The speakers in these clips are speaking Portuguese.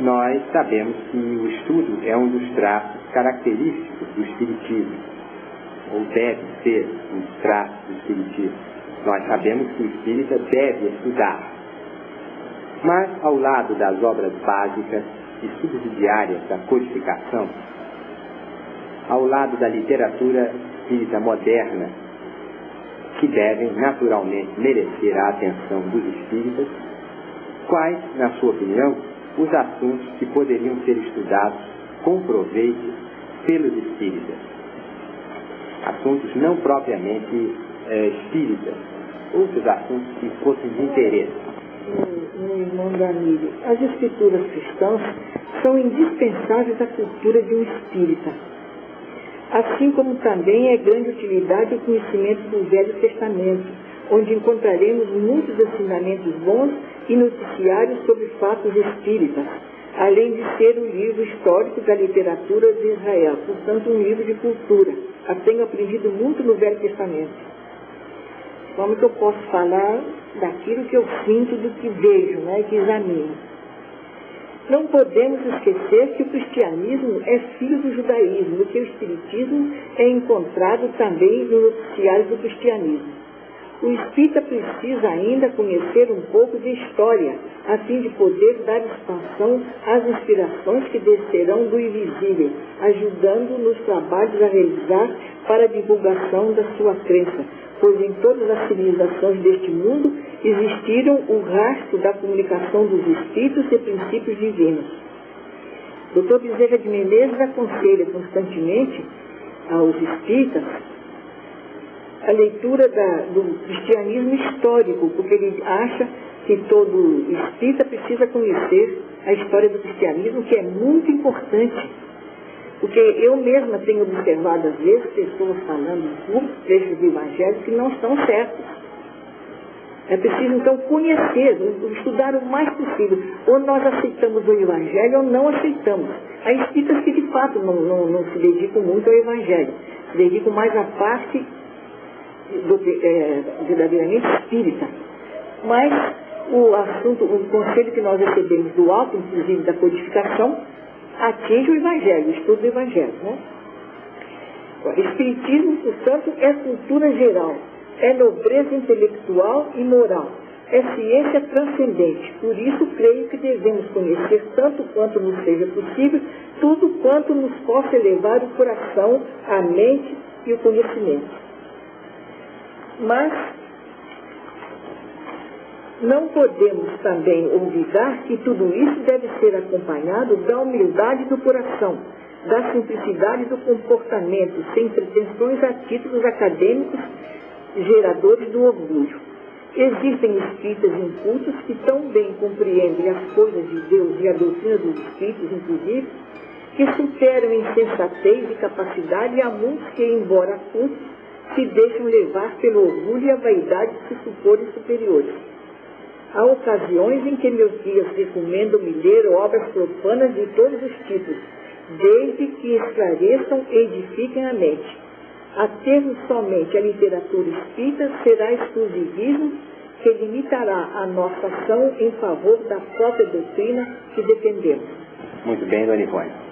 nós sabemos que o estudo é um dos traços característicos do Espiritismo, ou deve ser um dos traços do Espiritismo. Nós sabemos que o espírita deve estudar. Mas, ao lado das obras básicas e subsidiárias da codificação, ao lado da literatura espírita moderna, que devem naturalmente merecer a atenção dos espíritas, quais, na sua opinião, os assuntos que poderiam ser estudados com proveito pelos espíritas? Assuntos não propriamente espíritas, outros assuntos que fossem de interesse. Meu irmão Danilo, as escrituras cristãs são indispensáveis à cultura de um espírita, assim como também é grande utilidade o conhecimento do Velho Testamento, onde encontraremos muitos ensinamentos bons e noticiários sobre fatos espíritas, além de ser um livro histórico da literatura de Israel, portanto um livro de cultura. Eu tenho aprendido muito no Velho Testamento. Como que eu posso falar daquilo que eu sinto, do que vejo, que examino? Não podemos esquecer que o cristianismo é filho do judaísmo, que o espiritismo é encontrado também no noticiário do cristianismo. O espírita precisa ainda conhecer um pouco de história, a fim de poder dar expansão às inspirações que descerão do invisível, ajudando nos trabalhos a realizar para a divulgação da sua crença, pois em todas as civilizações deste mundo existiram o rastro da comunicação dos espíritos e princípios divinos. Dr. Bezerra de Menezes aconselha constantemente aos espíritas a leitura do cristianismo histórico, porque ele acha que todo espírita precisa conhecer a história do cristianismo, que é muito importante. Porque eu mesma tenho observado, às vezes, pessoas falando muitos trechos do Evangelho que não estão certos. É preciso, então, conhecer, estudar o mais possível. Ou nós aceitamos o Evangelho ou não aceitamos. Há espíritas que, de fato, não se dedicam muito ao Evangelho. Se dedicam mais à parte verdadeiramente espírita. Mas o conselho que nós recebemos do alto, inclusive da codificação, atinge o Evangelho, o estudo do Evangelho. O Espiritismo, portanto, é cultura geral, é nobreza intelectual e moral, é ciência transcendente. Por isso, creio que devemos conhecer tanto quanto nos seja possível, tudo quanto nos possa elevar o coração, a mente e o conhecimento. Mas não podemos também olvidar que tudo isso deve ser acompanhado da humildade do coração, da simplicidade do comportamento, sem pretensões a títulos acadêmicos geradores do orgulho. Existem espíritas incultos que tão bem compreendem as coisas de Deus e a doutrina dos espíritos, inclusive, que superam em sensatez e capacidade, e há muitos que, embora cultos, se deixam levar pelo orgulho e a vaidade de se suporem superiores. Há ocasiões em que meus guias recomendam-me ler obras profanas de todos os tipos, desde que esclareçam e edifiquem a mente. Atermos somente a literatura espírita será exclusivismo que limitará a nossa ação em favor da própria doutrina que defendemos. Muito bem, Dona Ivone.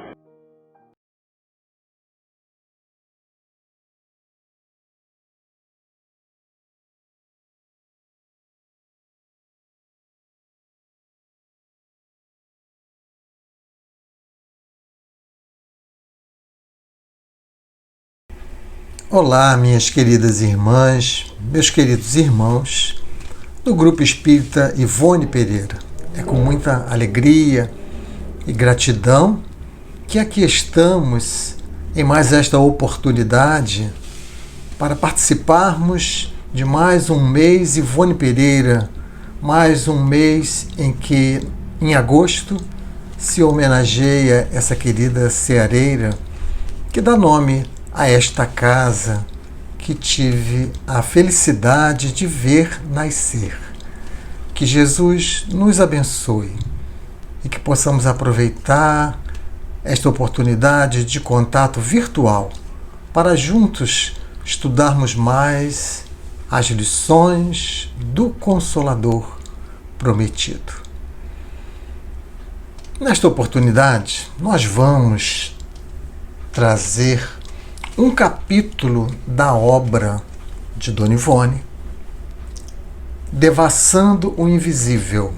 Olá, minhas queridas irmãs, meus queridos irmãos, do Grupo Espírita Ivone Pereira. É com muita alegria e gratidão que aqui estamos em mais esta oportunidade para participarmos de mais um mês Ivone Pereira, mais um mês em que, em agosto, se homenageia essa querida ceareira que dá nome a esta casa que tive a felicidade de ver nascer. Que Jesus nos abençoe e que possamos aproveitar esta oportunidade de contato virtual para juntos estudarmos mais as lições do Consolador prometido. Nesta oportunidade, nós vamos trazer um capítulo da obra de Dona Ivone, Devassando o Invisível,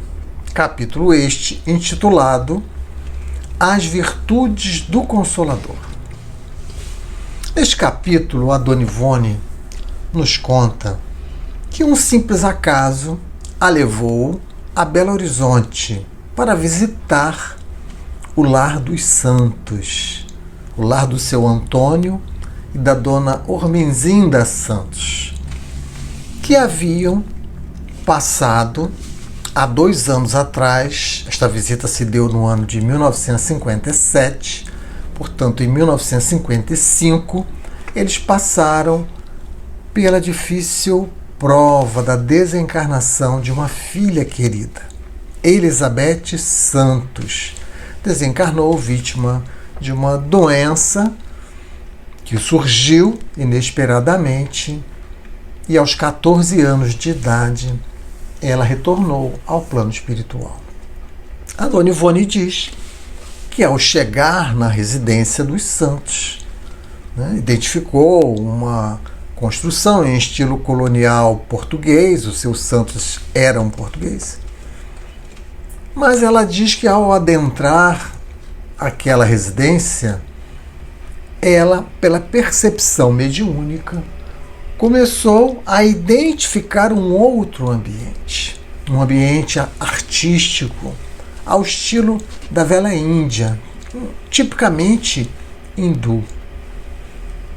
capítulo este intitulado As Virtudes do Consolador. Neste capítulo, a Dona Ivone nos conta que um simples acaso a levou a Belo Horizonte para visitar o lar dos santos, o lar do seu Antônio e da dona Ormenzinda Santos, que haviam passado há 2 anos atrás. Esta visita se deu no ano de 1957, portanto, em 1955, eles passaram pela difícil prova da desencarnação de uma filha querida. Elizabeth Santos desencarnou vítima de uma doença que surgiu inesperadamente e aos 14 anos de idade ela retornou ao plano espiritual. A Dona Ivone diz que ao chegar na residência dos santos, identificou uma construção em estilo colonial português, os seus santos eram portugueses. Mas ela diz que ao adentrar aquela residência, ela, pela percepção mediúnica, começou a identificar um outro ambiente, um ambiente artístico, ao estilo da velha Índia, tipicamente hindu.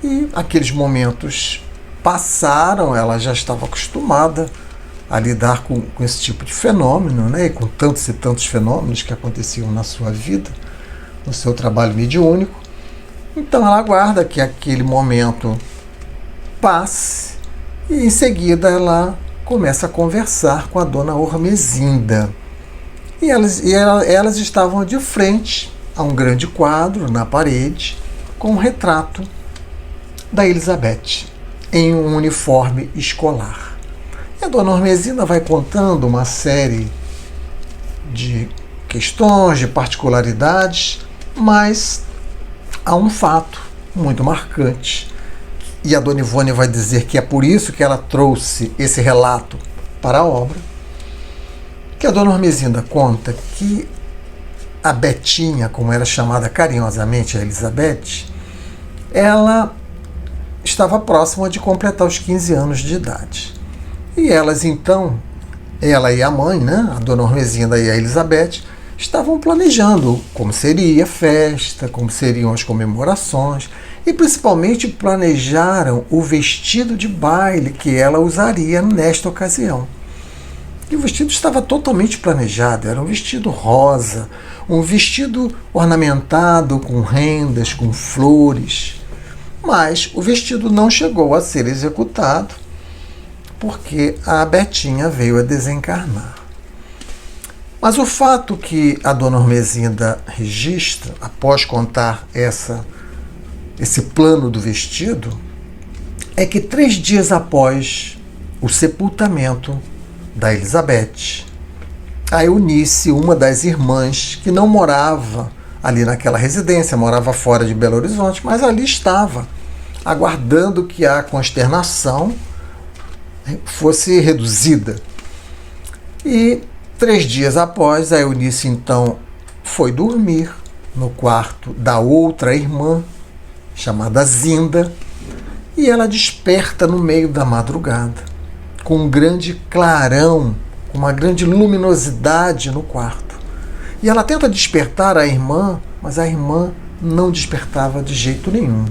E aqueles momentos passaram, ela já estava acostumada a lidar com esse tipo de fenômeno, e com tantos e tantos fenômenos que aconteciam na sua vida, no seu trabalho mediúnico. Então ela aguarda que aquele momento passe e em seguida ela começa a conversar com a dona Ormenzinda. E elas estavam de frente a um grande quadro na parede com um retrato da Elizabeth em um uniforme escolar. E a dona Ormenzinda vai contando uma série de questões, de particularidades, mas há um fato muito marcante. E a Dona Ivone vai dizer que é por isso que ela trouxe esse relato para a obra, que a Dona Ormenzinda conta que a Betinha, como era chamada carinhosamente a Elizabeth, ela estava próxima de completar os 15 anos de idade. E elas então, ela e a mãe, a Dona Ormenzinda e a Elizabeth, estavam planejando como seria a festa, como seriam as comemorações, e principalmente planejaram o vestido de baile que ela usaria nesta ocasião. E o vestido estava totalmente planejado, era um vestido rosa, um vestido ornamentado com rendas, com flores. Mas o vestido não chegou a ser executado porque a Betinha veio a desencarnar. Mas o fato que a Dona Ormenzinda registra, após contar esse plano do vestido, é que 3 dias após o sepultamento da Elizabeth, a Eunice, uma das irmãs, que não morava ali naquela residência, morava fora de Belo Horizonte, mas ali estava, aguardando que a consternação fosse reduzida. E 3 dias após, a Eunice então foi dormir no quarto da outra irmã, chamada Zinda, e ela desperta no meio da madrugada, com um grande clarão, com uma grande luminosidade no quarto. E ela tenta despertar a irmã, mas a irmã não despertava de jeito nenhum.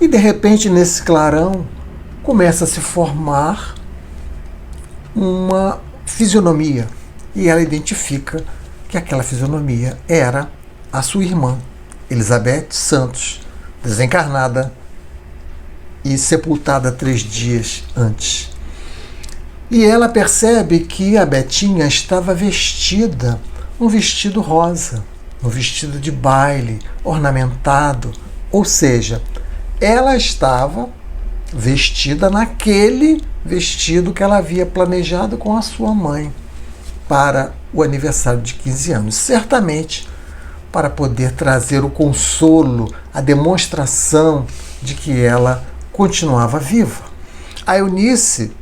E de repente, nesse clarão, começa a se formar uma fisionomia. E ela identifica que aquela fisionomia era a sua irmã, Elizabeth Santos, desencarnada e sepultada 3 dias antes. E ela percebe que a Betinha estava vestida um vestido rosa, um vestido de baile, ornamentado, ou seja, ela estava vestida naquele vestido que ela havia planejado com a sua mãe. para o aniversário de 15 anos, certamente para poder trazer o consolo, a demonstração de que ela continuava viva. A Eunice,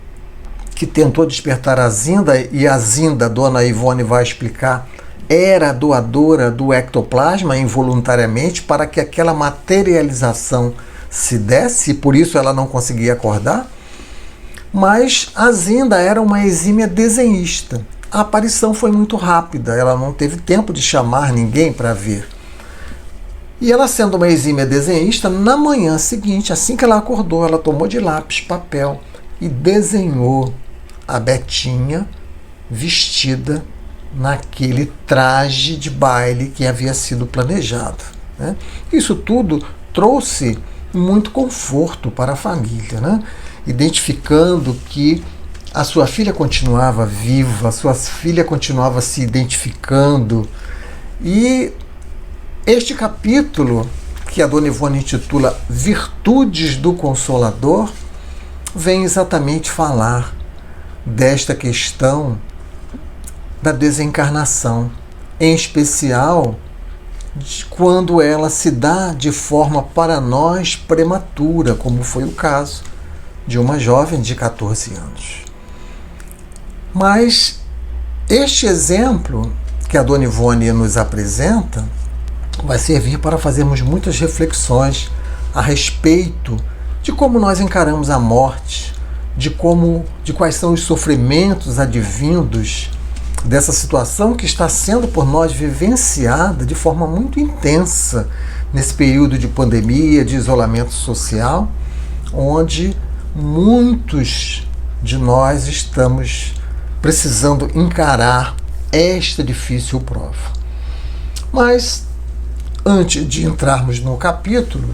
que tentou despertar a Zinda, e a Zinda, a dona Ivone vai explicar, era doadora do ectoplasma involuntariamente para que aquela materialização se desse, e por isso ela não conseguia acordar. Mas a Zinda era uma exímia desenhista. A aparição foi muito rápida, ela não teve tempo de chamar ninguém para ver. E ela, sendo uma exímia desenhista, na manhã seguinte, assim que ela acordou, ela tomou de lápis, papel e desenhou a Betinha vestida naquele traje de baile que havia sido planejado, né? Isso tudo trouxe muito conforto para a família, né? Identificando que a sua filha continuava viva, a sua filha continuava se identificando. E este capítulo, que a dona Ivone intitula Virtudes do Consolador, vem exatamente falar desta questão da desencarnação, em especial quando ela se dá de forma para nós prematura, como foi o caso de uma jovem de 14 anos. Mas este exemplo que a dona Ivone nos apresenta vai servir para fazermos muitas reflexões a respeito de como nós encaramos a morte, de quais são os sofrimentos advindos dessa situação que está sendo por nós vivenciada de forma muito intensa nesse período de pandemia, de isolamento social, onde muitos de nós estamos precisando encarar esta difícil prova. Mas, antes de entrarmos no capítulo,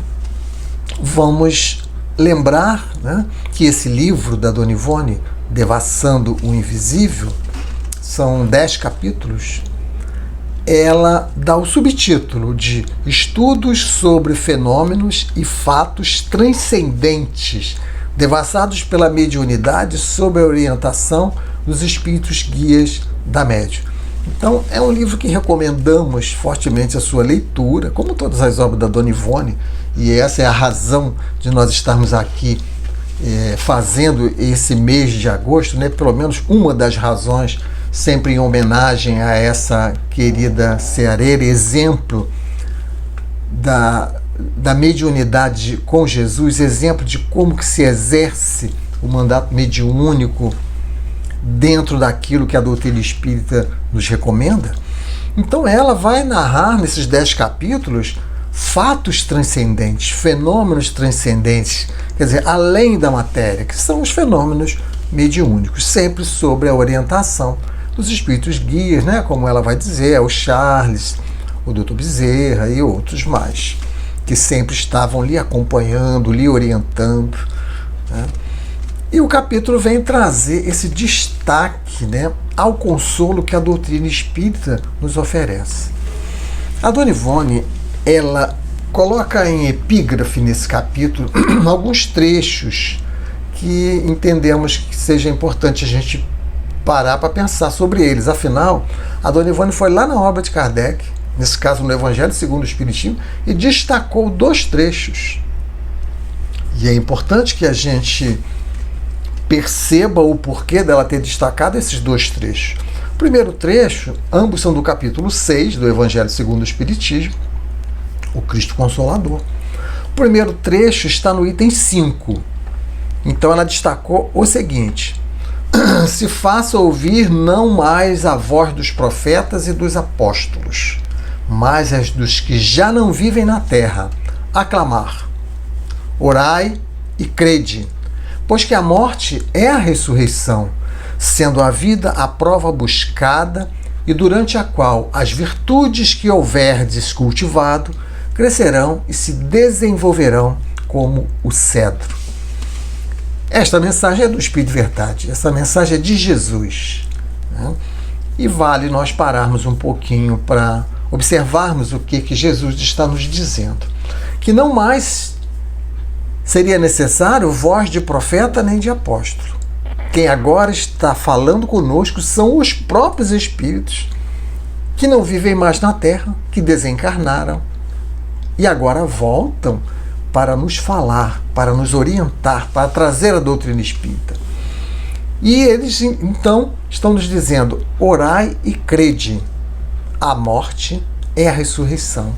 vamos lembrar, né, que esse livro da dona Ivone, Devassando o Invisível, são 10 capítulos, ela dá o subtítulo de Estudos sobre Fenômenos e Fatos Transcendentes, devassados pela mediunidade sob a orientação dos espíritos guias da médium. Então, é um livro que recomendamos fortemente a sua leitura, como todas as obras da dona Ivone, e essa é a razão de nós estarmos aqui fazendo esse mês de agosto, né? Pelo menos uma das razões, sempre em homenagem a essa querida ceareira, exemplo da mediunidade com Jesus, exemplo de como que se exerce o mandato mediúnico dentro daquilo que a doutrina espírita nos recomenda. Então ela vai narrar nesses 10 capítulos fatos transcendentes, fenômenos transcendentes, quer dizer, além da matéria, que são os fenômenos mediúnicos, sempre sob a orientação dos espíritos guias, né? Como ela vai dizer, é o Charles, o Dr. Bezerra e outros mais, que sempre estavam lhe acompanhando, lhe orientando, né? E o capítulo vem trazer esse destaque, né, ao consolo que a doutrina espírita nos oferece. A dona Ivone, ela coloca em epígrafe nesse capítulo alguns trechos que entendemos que seja importante a gente parar para pensar sobre eles. Afinal, a dona Ivone foi lá na obra de Kardec, nesse caso no Evangelho segundo o Espiritismo, e destacou 2 trechos. E é importante que a gente perceba o porquê dela ter destacado esses 2 trechos. O primeiro trecho, ambos são do capítulo 6 do Evangelho segundo o Espiritismo, o Cristo Consolador. O primeiro trecho está no item 5. Então ela destacou o seguinte: se faça ouvir não mais a voz dos profetas e dos apóstolos, mas as dos que já não vivem na terra, aclamar. Orai e crede, pois que a morte é a ressurreição, sendo a vida a prova buscada e durante a qual as virtudes que houverdes cultivado crescerão e se desenvolverão como o cedro. Esta mensagem é do Espírito Verdade, essa mensagem é de Jesus, né? E vale nós pararmos um pouquinho para observarmos o que Jesus está nos dizendo. Que não mais seria necessário voz de profeta nem de apóstolo. quem agora está falando conosco são os próprios espíritos que não vivem mais na Terra, que desencarnaram e agora voltam para nos falar, para nos orientar, para trazer a doutrina espírita. E eles então estão nos dizendo: orai e crede. A morte é a ressurreição.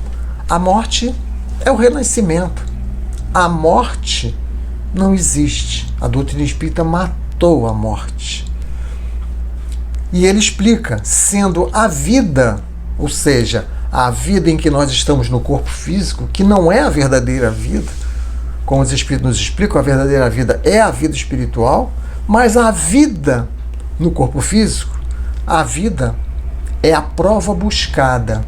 A morte é o renascimento. A morte não existe. A doutrina espírita matou a morte. E ele explica, sendo a vida, ou seja, a vida em que nós estamos no corpo físico, que não é a verdadeira vida, como os espíritos nos explicam, a verdadeira vida é a vida espiritual, mas a vida no corpo físico, a vida é a prova buscada,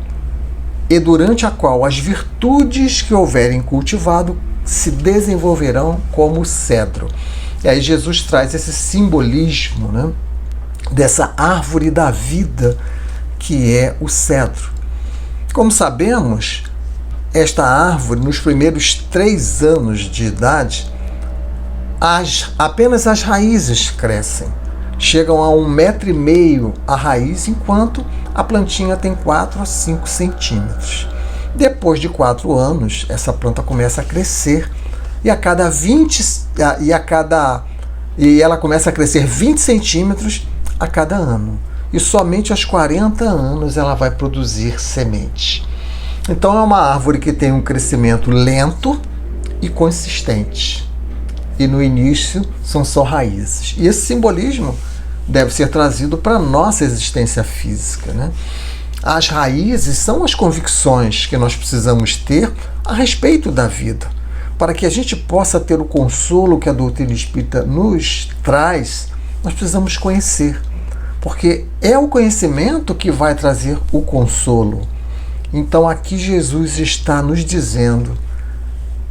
e durante a qual as virtudes que houverem cultivado se desenvolverão como o cedro. E aí Jesus traz esse simbolismo, né, dessa árvore da vida que é o cedro. Como sabemos, esta árvore, nos primeiros 3 anos de idade, apenas as raízes crescem. Chegam a 1,5 m a raiz, enquanto a plantinha tem 4 a 5 centímetros. Depois de 4 anos, essa planta começa a crescer e ela começa a crescer 20 centímetros a cada ano. E somente aos 40 anos ela vai produzir semente. Então é uma árvore que tem um crescimento lento e consistente. E no início são só raízes. E esse simbolismo deve ser trazido para a nossa existência física, né? As raízes são as convicções que nós precisamos ter a respeito da vida, para que a gente possa ter o consolo que a doutrina espírita nos traz. Nós precisamos conhecer, porque é o conhecimento que vai trazer o consolo. Então aqui Jesus está nos dizendo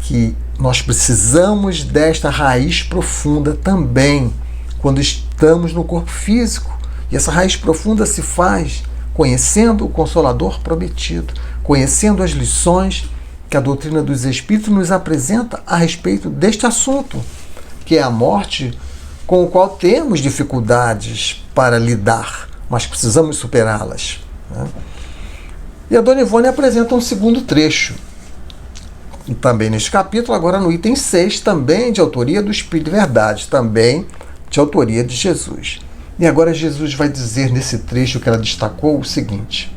que nós precisamos desta raiz profunda também quando estamos no corpo físico. E essa raiz profunda se faz conhecendo o Consolador prometido, conhecendo as lições que a doutrina dos Espíritos nos apresenta a respeito deste assunto, que é a morte, com o qual temos dificuldades para lidar, mas precisamos superá-las, né? E a Dona Ivone apresenta um segundo trecho, também neste capítulo, agora no item 6, também de autoria do Espírito de Verdade, também de autoria de Jesus. E agora Jesus vai dizer nesse trecho que ela destacou o seguinte: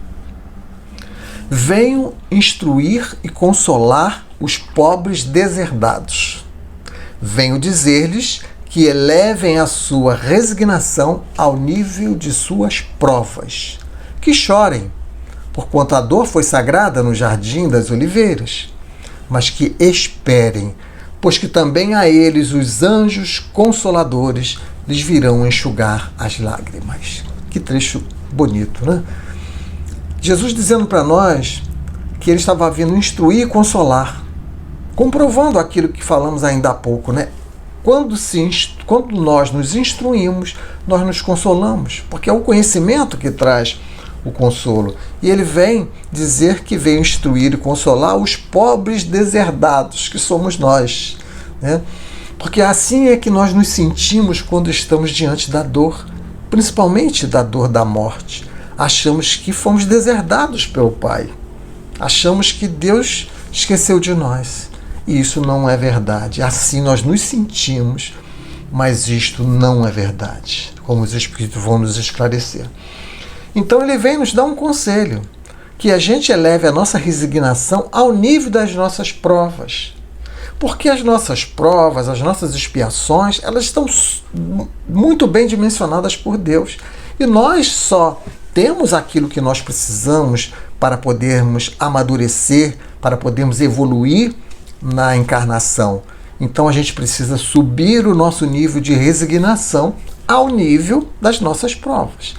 venho instruir e consolar os pobres deserdados. Venho dizer-lhes que elevem a sua resignação ao nível de suas provas, que chorem, porquanto a dor foi sagrada no jardim das oliveiras, mas que esperem, pois que também a eles os anjos consoladores lhes virão enxugar as lágrimas. Que trecho bonito, né? Jesus dizendo para nós que ele estava vindo instruir e consolar, comprovando aquilo que falamos ainda há pouco, né? Quando nós nos instruímos, nós nos consolamos, porque é o conhecimento que traz o consolo. E ele vem dizer que veio instruir e consolar os pobres deserdados, que somos nós, né? Porque assim é que nós nos sentimos quando estamos diante da dor, principalmente da dor da morte. Achamos que fomos deserdados pelo Pai. Achamos que Deus esqueceu de nós. E isso não é verdade. Assim nós nos sentimos, mas isto não é verdade, como os Espíritos vão nos esclarecer. Então ele vem nos dar um conselho, que a gente eleve a nossa resignação ao nível das nossas provas. Porque as nossas provas, as nossas expiações, elas estão muito bem dimensionadas por Deus. E nós só temos aquilo que nós precisamos para podermos amadurecer, para podermos evoluir na encarnação. Então a gente precisa subir o nosso nível de resignação ao nível das nossas provas.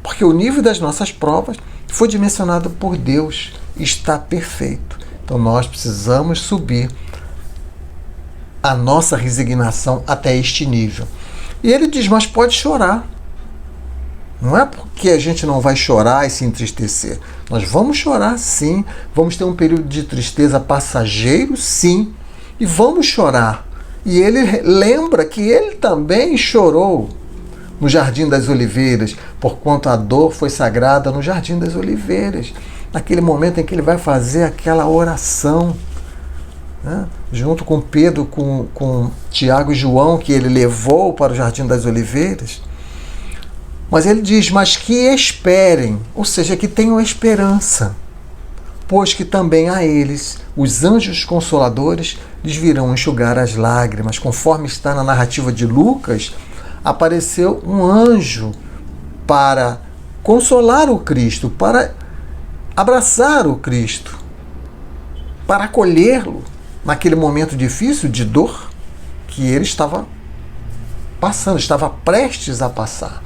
Porque o nível das nossas provas foi dimensionado por Deus e está perfeito. Então nós precisamos subir a nossa resignação até este nível. E ele diz, mas pode chorar. Não é porque a gente não vai chorar e se entristecer. Nós vamos chorar sim, vamos ter um período de tristeza passageiro sim, e vamos chorar. E ele lembra que ele também chorou no Jardim das Oliveiras, porquanto a dor foi sagrada no Jardim das Oliveiras. Naquele momento em que ele vai fazer aquela oração, né? Junto com Pedro, com Tiago e João, que ele levou para o Jardim das Oliveiras. Mas ele diz, mas que esperem, ou seja, que tenham esperança, pois que também a eles, os anjos consoladores, lhes virão enxugar as lágrimas. Conforme está na narrativa de Lucas, apareceu um anjo para consolar o Cristo, para abraçar o Cristo, para acolhê-lo naquele momento difícil de dor que ele estava passando, estava prestes a passar.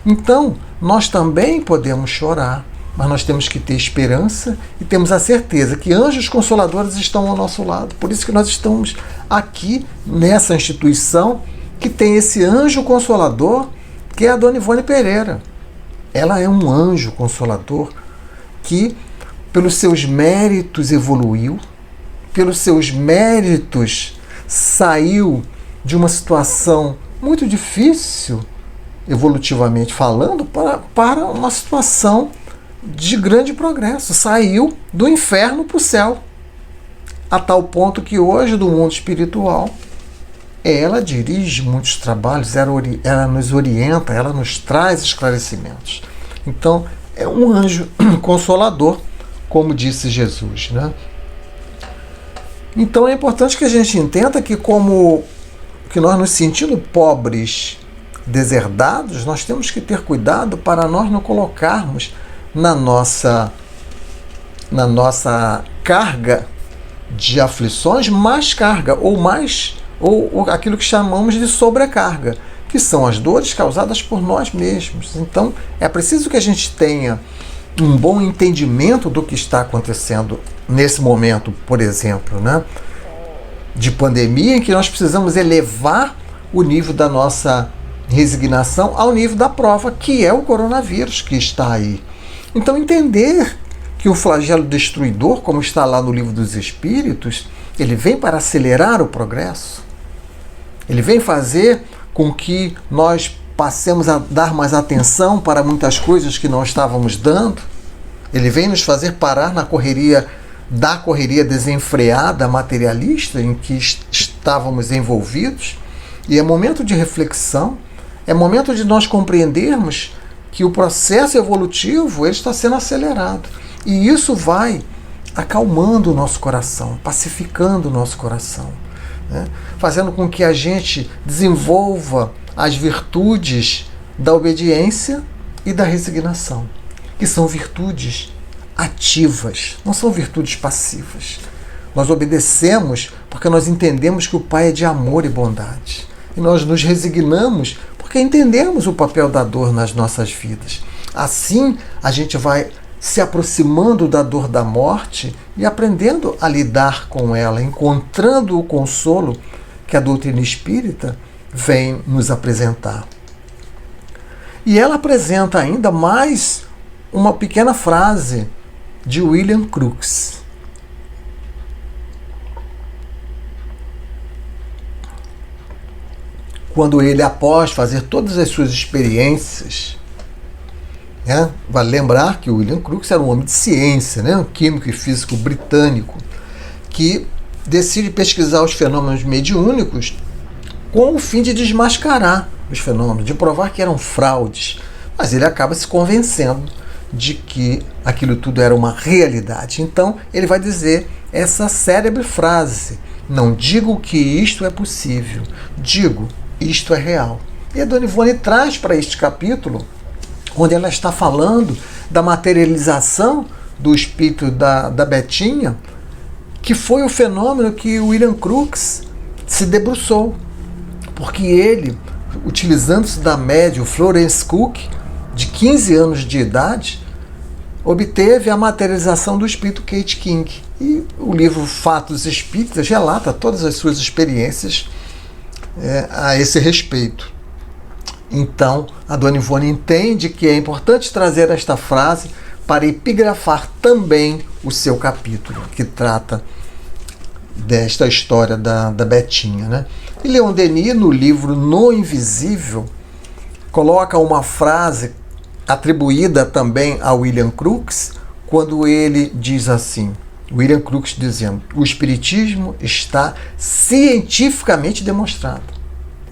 Então, nós também podemos chorar, mas nós temos que ter esperança e temos a certeza que anjos consoladores estão ao nosso lado. Por isso que nós estamos aqui nessa instituição que tem esse anjo consolador, que é a Dona Ivone Pereira. Ela é um anjo consolador que, pelos seus méritos, evoluiu, pelos seus méritos, saiu de uma situação muito difícil, evolutivamente falando, para uma situação de grande progresso. Saiu do inferno para o céu, a tal ponto que hoje, do mundo espiritual, ela dirige muitos trabalhos, ela nos orienta, ela nos traz esclarecimentos. Então, é um anjo consolador, como disse Jesus, né? Então é importante que a gente entenda que que nós nos sentindo pobres, deserdados, nós temos que ter cuidado para nós não colocarmos na nossa carga de aflições mais carga, ou aquilo que chamamos de sobrecarga, que são as dores causadas por nós mesmos. Então é preciso que a gente tenha um bom entendimento do que está acontecendo nesse momento, por exemplo, né, de pandemia, em que nós precisamos elevar o nível da nossa resignação ao nível da prova, que é o coronavírus que está aí. Então, entender que o flagelo destruidor, como está lá no Livro dos Espíritos, ele vem para acelerar o progresso, ele vem fazer com que nós passemos a dar mais atenção para muitas coisas que não estávamos dando. Ele vem nos fazer parar na correria desenfreada, materialista, em que estávamos envolvidos. E é momento de reflexão, é momento de nós compreendermos que o processo evolutivo ele está sendo acelerado. E isso vai acalmando o nosso coração, pacificando o nosso coração, né? Fazendo com que a gente desenvolva as virtudes da obediência e da resignação, que são virtudes ativas, não são virtudes passivas. Nós obedecemos porque nós entendemos que o Pai é de amor e bondade. E nós nos resignamos porque entendemos o papel da dor nas nossas vidas. Assim, a gente vai se aproximando da dor da morte e aprendendo a lidar com ela, encontrando o consolo que a doutrina espírita vem nos apresentar. E ela apresenta ainda mais uma pequena frase de William Crookes. Quando ele, após fazer todas as suas experiências, né, vale lembrar que o William Crookes era um homem de ciência, né, um químico e físico britânico, que decide pesquisar os fenômenos mediúnicos com o fim de desmascarar os fenômenos, de provar que eram fraudes. Mas ele acaba se convencendo de que aquilo tudo era uma realidade. Então ele vai dizer essa célebre frase: não digo que isto é possível, digo isto é real. E a Dona Ivone traz para este capítulo, onde ela está falando da materialização do espírito da Betinha, que foi o fenômeno que o William Crookes se debruçou, porque ele, utilizando-se da médium Florence Cook, de 15 anos de idade, obteve a materialização do espírito Kate King. E o livro Fatos Espíritas relata todas as suas experiências a esse respeito. Então, a Dona Ivone entende que é importante trazer esta frase para epigrafar também o seu capítulo, que trata desta história da Betinha, né? E Leon Denis, no livro No Invisível, coloca uma frase atribuída também a William Crookes, quando ele diz assim, William Crookes dizendo, o Espiritismo está cientificamente demonstrado.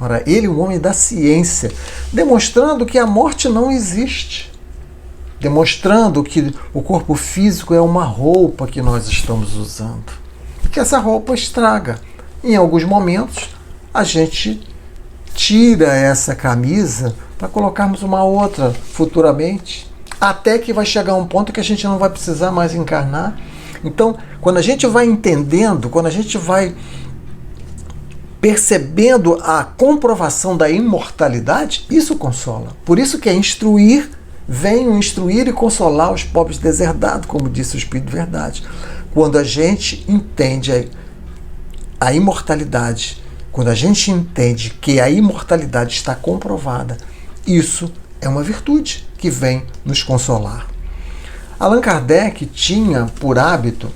Ora, ele, um homem da ciência, demonstrando que a morte não existe, demonstrando que o corpo físico é uma roupa que nós estamos usando, e que essa roupa estraga. Em alguns momentos, a gente tira essa camisa para colocarmos uma outra futuramente, até que vai chegar um ponto que a gente não vai precisar mais encarnar. Então, quando a gente vai entendendo, quando a gente vai percebendo a comprovação da imortalidade, isso consola. Por isso que é instruir, venham instruir e consolar os pobres deserdados, como disse o Espírito de Verdade. Quando a gente entende a imortalidade, quando a gente entende que a imortalidade está comprovada, isso é uma virtude que vem nos consolar. Allan Kardec tinha por hábito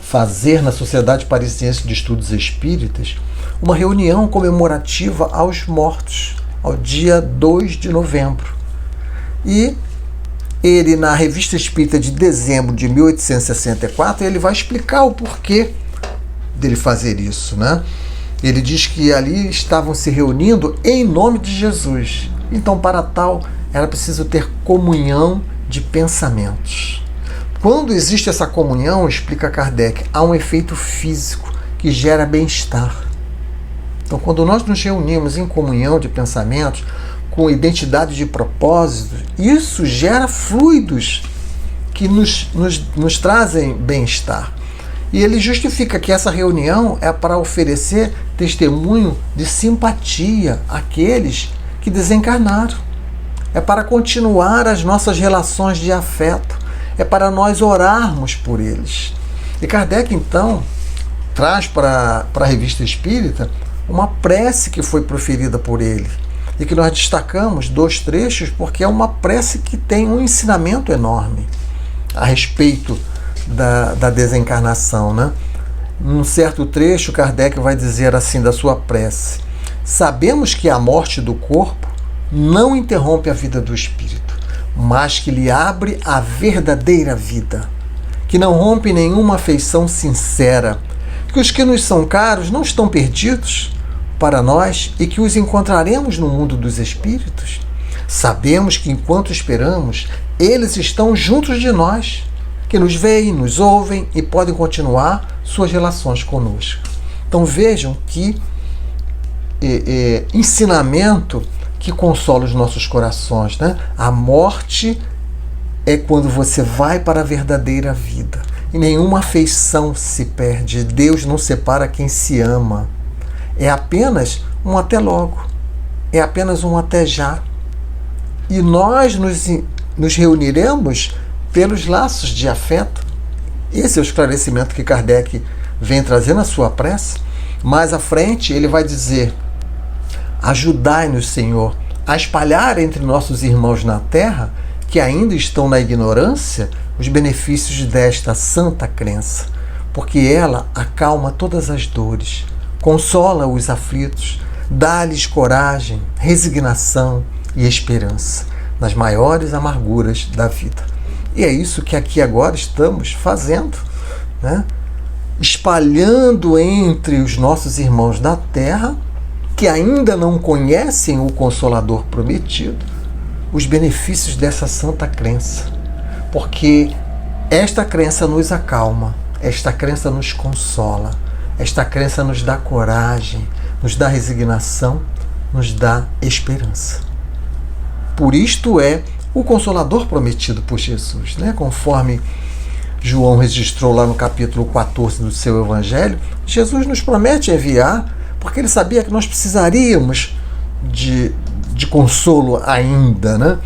fazer na Sociedade Parisiense de Estudos Espíritas uma reunião comemorativa aos mortos, ao dia 2 de novembro. E ele, na Revista Espírita de dezembro de 1864, ele vai explicar o porquê dele fazer isso, né? Ele diz que ali estavam se reunindo em nome de Jesus. Então, para tal, era preciso ter comunhão de pensamentos. Quando existe essa comunhão, explica Kardec, há um efeito físico que gera bem-estar. Então, quando nós nos reunimos em comunhão de pensamentos, com identidade de propósito, isso gera fluidos que nos trazem bem-estar. E ele justifica que essa reunião é para oferecer testemunho de simpatia àqueles que desencarnaram. É para continuar as nossas relações de afeto. É para nós orarmos por eles. E Kardec, então, traz para a Revista Espírita uma prece que foi proferida por ele. E que nós destacamos 2 trechos porque é uma prece que tem um ensinamento enorme a respeito da desencarnação, né? Num certo trecho, Kardec vai dizer assim da sua prece: sabemos que a morte do corpo não interrompe a vida do espírito, mas que lhe abre a verdadeira vida, que não rompe nenhuma afeição sincera, que os que nos são caros não estão perdidos para nós e que os encontraremos no mundo dos espíritos. Sabemos que enquanto esperamos, eles estão juntos de nós, que nos veem, nos ouvem e podem continuar suas relações conosco. Então vejam que ensinamento que consola os nossos corações, né? A morte é quando você vai para a verdadeira vida. E nenhuma afeição se perde. Deus não separa quem se ama. É apenas um até logo. É apenas um até já. E nós nos reuniremos pelos laços de afeto. Esse é o esclarecimento que Kardec vem trazer na sua prece. Mais à frente ele vai dizer: ajudai-nos, Senhor, a espalhar entre nossos irmãos na terra, que ainda estão na ignorância, os benefícios desta santa crença, porque ela acalma todas as dores, consola os aflitos, dá-lhes coragem, resignação e esperança nas maiores amarguras da vida. E é isso que aqui agora estamos fazendo, né? Espalhando entre os nossos irmãos da terra, que ainda não conhecem o Consolador prometido, os benefícios dessa santa crença. Porque esta crença nos acalma, esta crença nos consola, esta crença nos dá coragem, nos dá resignação, nos dá esperança. Por isto é o Consolador prometido por Jesus, né? Conforme João registrou lá no capítulo 14 do seu Evangelho, Jesus nos promete enviar, porque ele sabia que nós precisaríamos de consolo ainda, né?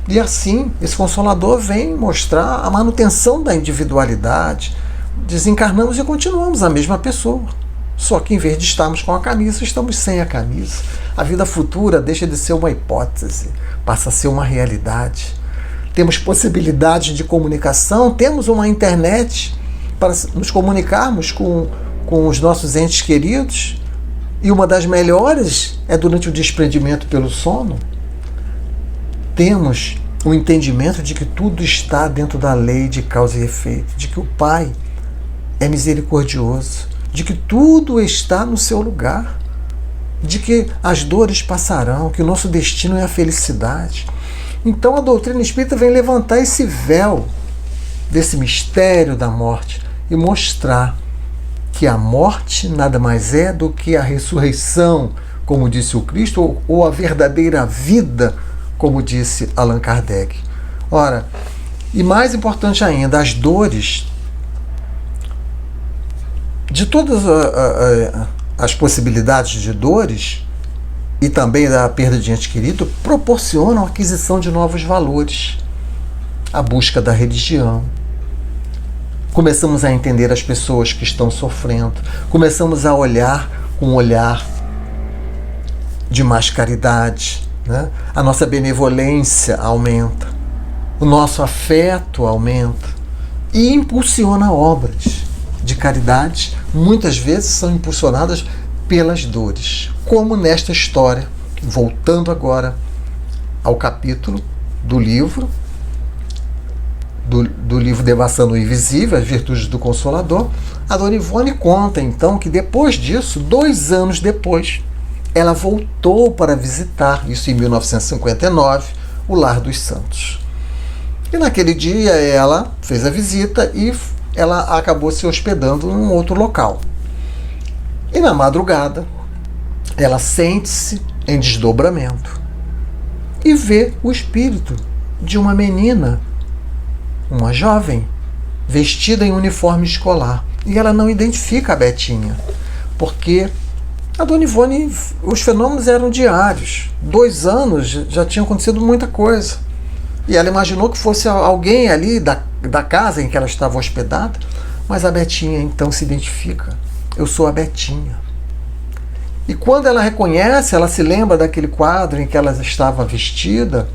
E assim, esse Consolador vem mostrar a manutenção da individualidade. Desencarnamos e continuamos a mesma pessoa. Só que em vez de estarmos com a camisa, estamos sem a camisa. A vida futura deixa de ser uma hipótese, passa a ser uma realidade. Temos possibilidades de comunicação, temos uma internet para nos comunicarmos com os nossos entes queridos, e uma das melhores é durante o desprendimento pelo sono. temos o entendimento de que tudo está dentro da lei de causa e efeito, de que o Pai é misericordioso, de que tudo está no seu lugar, de que as dores passarão, que o nosso destino é a felicidade. Então a doutrina espírita vem levantar esse véu desse mistério da morte e mostrar que a morte nada mais é do que a ressurreição, como disse o Cristo, ou a verdadeira vida, como disse Allan Kardec. Ora, e mais importante ainda, as dores, de todas as possibilidades de dores e também da perda de ente querido, proporcionam a aquisição de novos valores, a busca da religião. Começamos a entender as pessoas que estão sofrendo, começamos a olhar com um olhar de mais caridade, né? A nossa benevolência aumenta, o nosso afeto aumenta e impulsiona obras de caridade, muitas vezes são impulsionadas pelas dores, como nesta história, voltando agora ao capítulo do livro Devassando o Invisível, As Virtudes do Consolador. A Dona Ivone conta então que depois disso, 2 anos depois, ela voltou para visitar, isso em 1959, o Lar dos Santos. E naquele dia ela fez a visita e ela acabou se hospedando em um outro local. E na madrugada, ela sente-se em desdobramento e vê o espírito de uma menina, uma jovem, vestida em uniforme escolar. E ela não identifica a Betinha, porque a Dona Ivone, os fenômenos eram diários. 2 anos já tinha acontecido muita coisa. E ela imaginou que fosse alguém ali da casa em que ela estava hospedada, mas a Betinha então se identifica. Eu sou a Betinha. E quando ela reconhece, ela se lembra daquele quadro em que ela estava vestida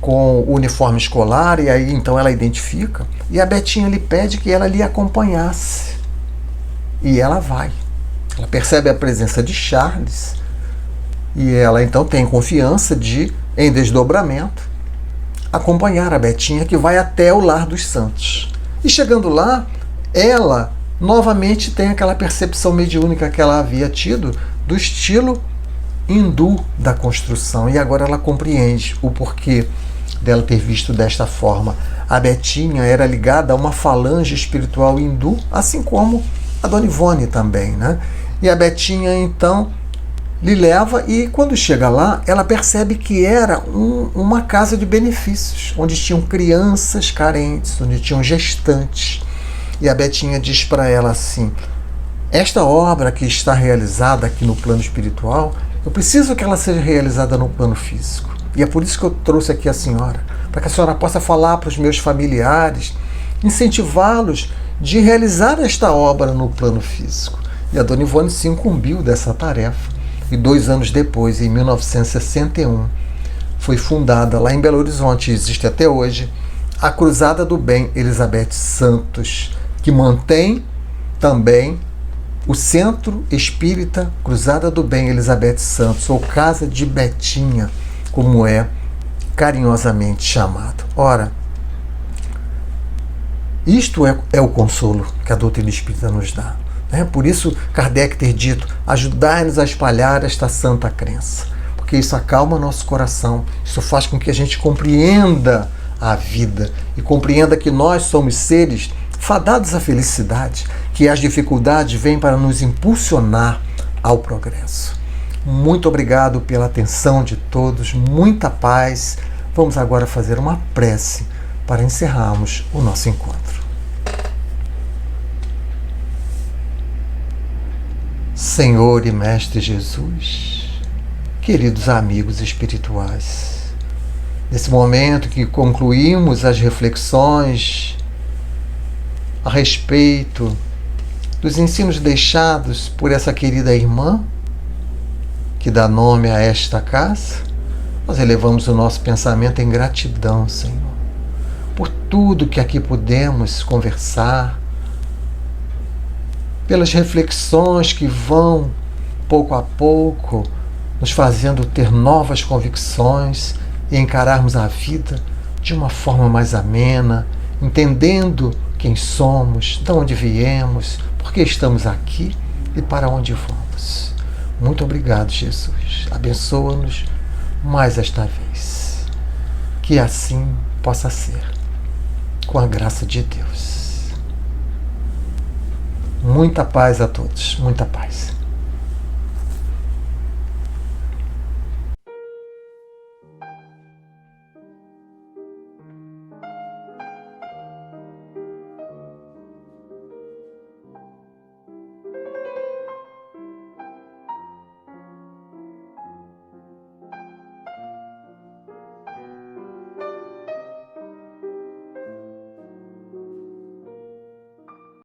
com o uniforme escolar, e aí então ela identifica, e a Betinha lhe pede que ela lhe acompanhasse. E ela vai. Ela percebe a presença de Charles, e ela então tem confiança de, em desdobramento, acompanhar a Betinha, que vai até o Lar dos Santos. E chegando lá, ela novamente tem aquela percepção mediúnica que ela havia tido do estilo hindu da construção, e agora ela compreende o porquê dela ter visto desta forma. A Betinha era ligada a uma falange espiritual hindu, assim como a Dona Ivone também, né? E a Betinha então lhe leva, e quando chega lá, ela percebe que era uma casa de benefícios, onde tinham crianças carentes, onde tinham gestantes. E a Betinha diz para ela assim: esta obra que está realizada aqui no plano espiritual, eu preciso que ela seja realizada no plano físico. E é por isso que eu trouxe aqui a senhora, para que a senhora possa falar para os meus familiares, incentivá-los de realizar esta obra no plano físico. E a Dona Ivone se incumbiu dessa tarefa. E 2 anos depois, em 1961, foi fundada lá em Belo Horizonte, existe até hoje, a Cruzada do Bem Elizabeth Santos, que mantém também o Centro Espírita Cruzada do Bem Elizabeth Santos, ou Casa de Betinha, como é carinhosamente chamado. Ora, isto é o consolo que a doutrina espírita nos dá. Por isso Kardec ter dito: ajudai-nos a espalhar esta santa crença, porque isso acalma nosso coração, isso faz com que a gente compreenda a vida e compreenda que nós somos seres fadados à felicidade, que as dificuldades vêm para nos impulsionar ao progresso. Muito obrigado pela atenção de todos, muita paz. Vamos agora fazer uma prece para encerrarmos o nosso encontro. Senhor e Mestre Jesus, queridos amigos espirituais, nesse momento que concluímos as reflexões a respeito dos ensinos deixados por essa querida irmã, que dá nome a esta casa, nós elevamos o nosso pensamento em gratidão, Senhor, por tudo que aqui pudemos conversar, pelas reflexões que vão, pouco a pouco, nos fazendo ter novas convicções e encararmos a vida de uma forma mais amena, entendendo quem somos, de onde viemos, por que estamos aqui e para onde vamos. Muito obrigado, Jesus. Abençoa-nos mais esta vez. Que assim possa ser, com a graça de Deus. Muita paz a todos, muita paz.